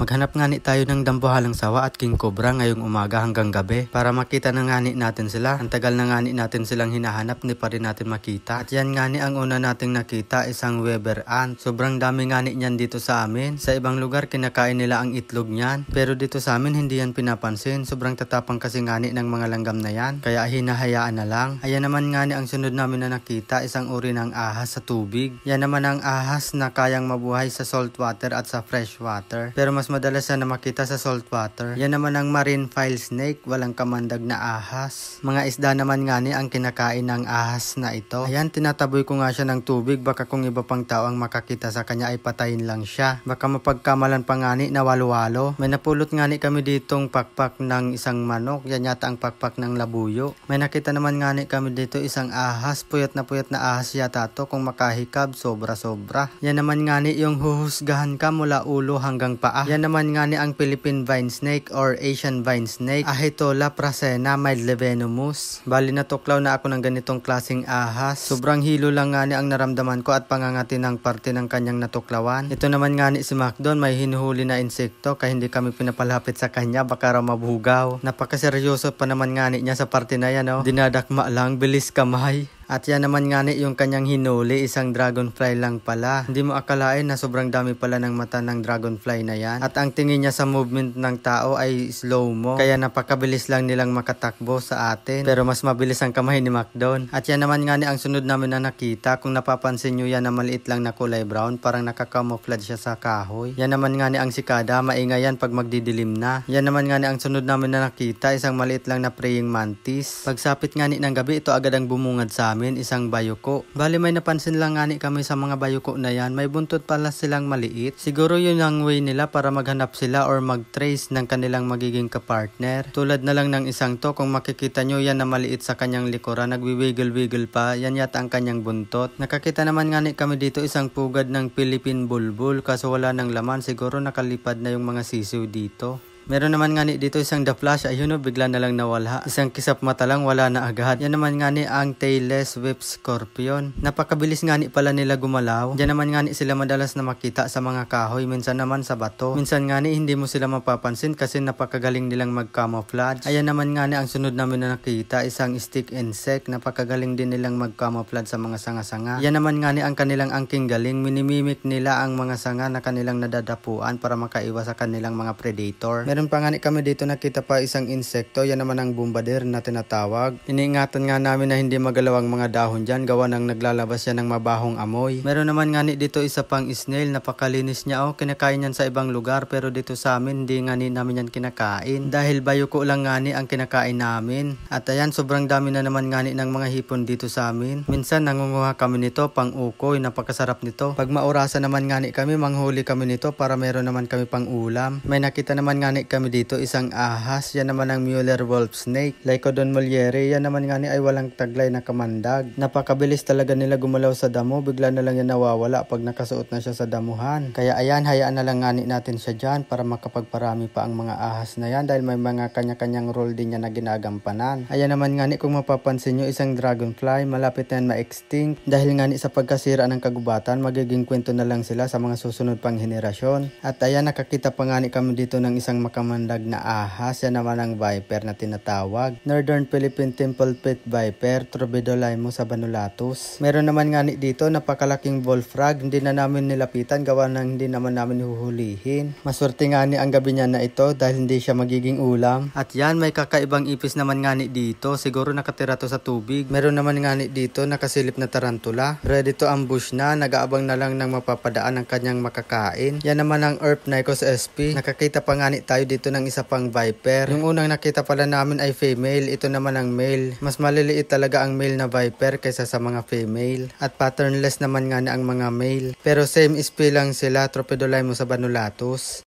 Maghanap nga ni tayo ng dambuhalang sawa at king cobra ngayong umaga hanggang gabi para makita na nga ni natin sila. Ang tagal na nga ni natin silang hinahanap, ni pa rin natin makita. At yan nga ni ang una nating nakita, isang Weber ant. Sobrang dami nga ni niyan dito sa amin. Sa ibang lugar kinakain nila ang itlog niyan, pero dito sa amin hindi yan pinapansin. Sobrang tatapang kasi nga ni ng mga langgam na yan, kaya hinahayaan na lang. Ayan naman nga ni ang sunod namin na nakita, isang uri ng ahas sa tubig. Yan naman ang ahas na kayang mabuhay sa salt water at sa fresh water, pero mas madalas na makita sa salt water. Yan naman ang marine file snake, walang kamandag na ahas. Mga isda naman nga ni ang kinakain ng ahas na ito. Ayan, tinataboy ko nga siya ng tubig, baka kung iba pang tao ang makakita sa kanya ay patayin lang siya. Baka mapagkamalan pa nga ni na walo-walo. May napulot nga ni kami ditong pakpak ng isang manok, yan yata ang pakpak ng labuyo. May nakita naman nga ni kami dito isang ahas, puyat na ahas yata to, kung makahikab sobra-sobra. Yan naman nga ni yung huhusgahan ka mula ulo hanggang paa. Yan naman nga ni ang Philippine vine snake or Asian vine snake, Ahetola prasena mildlevenomous. Bali natuklaw na ako ng ganitong klaseng ahas. Sobrang hilo lang nga ni ang naramdaman ko at pangangati ng parte ng kanyang natuklawan. Ito naman nga ni si Macdon, may hinuhuli na insekto kaya hindi kami pinapalapit sa kanya, baka raw mabugaw. Napakaseryoso pa naman nga ni niya sa parte na yan, oh. Dinadakma lang, bilis kamay. At yan naman nga ni yung kanyang hinuli, isang dragonfly lang pala. Hindi mo akalain na sobrang dami pala ng mata ng dragonfly na yan. At ang tingin niya sa movement ng tao ay slow mo, kaya napakabilis lang nilang makatakbo sa atin. Pero mas mabilis ang kamay ni Macdon. At yan naman nga ni ang sunod namin na nakita. Kung napapansin nyo yan na maliit lang na kulay brown, parang nakakamouflage siya sa kahoy. Yan naman nga ni ang sikada, maingay yan pag magdidilim na. Yan naman nga ni ang sunod namin na nakita, isang maliit lang na praying mantis. Pagsapit nga ni ng gabi, ito agad ang bumungad sa amin, isang bayuko. Bali may napansin lang nga ni kami sa mga bayuko na yan, may buntot pala silang maliit. Siguro yun ang way nila para maghanap sila or mag-trace ng kanilang magiging kapartner. Tulad na lang ng isang to, kung makikita nyo yan na maliit sa kanyang likuran, nagwi-wiggle-wiggle pa, yan yata ang kanyang buntot. Nakakita naman nga ni kami dito isang pugad ng Philippine bulbul, kaso wala ng laman, siguro nakalipad na yung mga sisiw dito. Meron naman nga ni dito isang the flash, ayun o, bigla na lang nawala. Isang kisap mata lang, wala na agad. Yan naman nga ni ang tailless whip scorpion. Napakabilis nga ni pala nila gumalaw. Yan naman nga ni sila madalas na makita sa mga kahoy, minsan naman sa bato. Minsan nga ni hindi mo sila mapapansin kasi napakagaling nilang mag-camouflage. Ayan naman nga ni ang sunod namin na nakita, isang stick insect. Napakagaling din nilang mag-camouflage sa mga sanga-sanga. Yan naman nga ni ang kanilang angking galing. Minimimik nila ang mga sanga na kanilang nadadapuan para makaiwas sa kanilang mga predator. Meron pa nga ni kami dito nakita pa isang insekto, yan naman ang bombardier na tinatawag. Iniingatan nga namin na hindi magalaw ang mga dahon dyan, gawa ng naglalabas yan ng mabahong amoy. Meron naman nga ni dito isa pang snail, napakalinis niya, oh. Kinakain yan sa ibang lugar, pero dito sa amin hindi nga ni namin yan kinakain. Dahil bayuko lang nga ni ang kinakain namin. At ayan, sobrang dami na naman nga ni ng mga hipon dito sa amin. Minsan nangunguha kami nito pang ukoy, napakasarap nito. Pag maurasan naman nga ni kami, manghuli kami nito para meron naman kami pang ulam. May nakita naman nga ni kami dito isang ahas, yan naman ang Mueller wolf snake, Lycodon moliere. Yan naman nga ni ay walang taglay na kamandag. Napakabilis talaga nila gumalaw sa damo, bigla na lang yan nawawala pag nakasuot na siya sa damuhan. Kaya ayan, hayaan na lang nga ni natin siya dyan para makapagparami pa ang mga ahas na yan, dahil may mga kanya-kanyang role din niya na ginagampanan. Ayan naman nga ni, kung mapapansin nyo, isang dragonfly, malapit na yan ma-extinct dahil nga ni sa pagkasira ng kagubatan, magiging kwento na lang sila sa mga susunod pang henerasyon. At ayan, nakakita pa nga ni kami dito ng isang makamandag na ahas, yan naman ang viper na tinatawag, Northern Philippine Temple Pit Viper, Tropidolymus sabanulatus. Meron naman nga ni dito napakalaking bullfrog, hindi na namin nilapitan gawa ng hindi naman namin huhulihin. Maswerte nga ni ang gabi niya na ito dahil hindi siya magiging ulam. At yan, may kakaibang ipis naman nga ni dito, siguro nakatira to sa tubig. Meron naman nga ni dito nakasilip na tarantula, ready to ambush na, nag-aabang na lang ng mapapadaan ang kanyang makakain. Yan naman ang Earpnychus sp. Nakakita pa nga ni tayo dito ng isa pang viper. Yung unang nakita pala namin ay female, ito naman ang male. Mas maliliit talaga ang male na viper kaysa sa mga female. At patternless naman nga na ang mga male. Pero same sp lang sila, Tropidolymus sabanulatus.